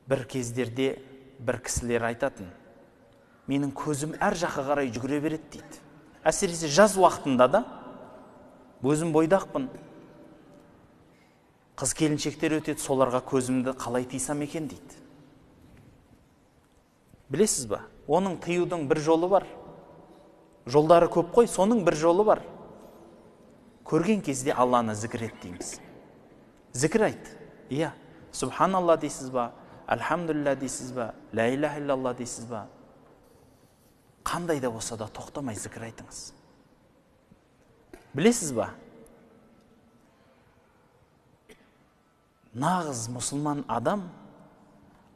бір кездерде бір кісілер айтатын, менің көзім әр жаққа қарай жүгіре береді дейді. Әсіресе жаз уақытында да, өзім бойдақпын, қыз келіншектер өтеді, соларға көзімді қалай тыйсам екен дейді. Білесіз ба? Оның тыюдың бір жолы бар. Жолдары көп қой, соның бір жолы бар. Көрген кезде Алланы зікір ет дейміз. Зікір айт. Иә, Субханалла дейсіз ба, Альхамдулилля дейсіз ба, Ла иляха иллалла дейсіз ба. Қандай да болса да тоқтамай зікір айтыңыз. Білесіз ба? Нағыз мұсылман адам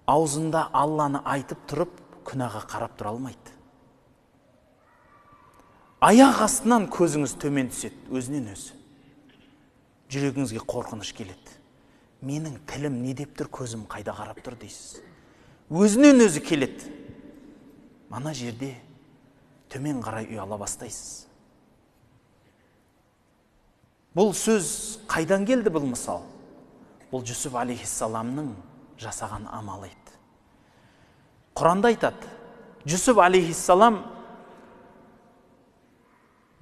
аузында Алланы айтып тұрып, күнәға қарап тұра алмайды. Аяқ астынан көзіңіз төмен түседі, өзінен өзі. Жүрегіңізге қорқыныш келеді. Менің тілім не деп тұр, көзім қайда қарап тұр дейсіз. Өзінен өзі келеді. Мана жерде төмен қарай ұяла бастайсыз. Бұл сөз қайдан келді бұл мысал? Бұл Жүсіп алейхиссаламның жасаған амалы еді. Құранда айтады, Жүсіп алейхиссалам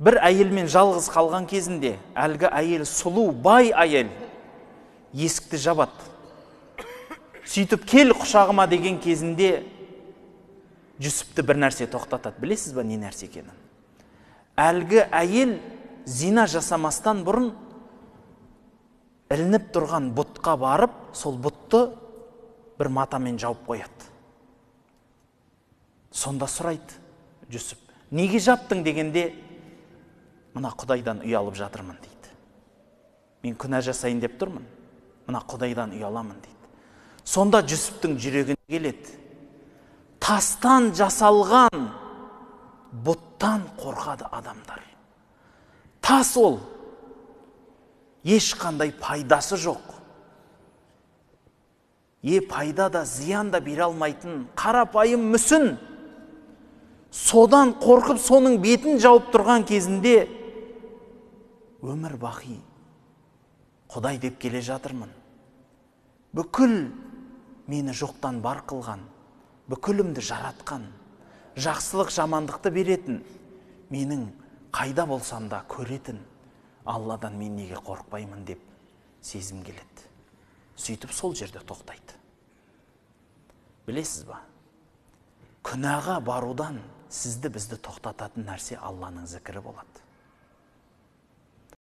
бір әйелмен жалғыз қалған кезінде, әлгі әйел сұлу, бай әйел, есікті жабады. Сөйтіп кел құшағыма деген кезінде Жүсіпті бір нәрсе тоқтатады. Білесіз ба не нәрсе екенін? Әлгі әйел зина жасамастан бұрын ілініп тұрған бұтқа барып, сол бұтты бір матамен жауып қояды. Сонда сұрайды Жүсіп, неге жаптың дегенде, мына Құдайдан ұялып жатырмын дейді. Мен күнә жасайын деп тұрмын, мына Құдайдан ұяламын дейді. Сонда Жүсіптің жүрегіне келеді. Тастан жасалған бұттан қорқады адамдар. Тас ол, ешқандай пайдасы жоқ. Пайда да, зиян да бере алмайтын қарапайым мүсін. Содан қорқып, соның бетін жауып тұрған кезінде өмір бақи Құдай деп келе жатырмын. Бүкіл мені жоқтан бар қылған, бүкілімді жаратқан, жақсылық жамандықты беретін, менің қайда болсам да көретін Алладан мен неге қорықпаймын деп сезім келеді. Сөйтіп сол жерде тоқтайды. Білесіз ба? Күнәға барудан сізді бізді тоқтататын нәрсе Алланың зікірі болады.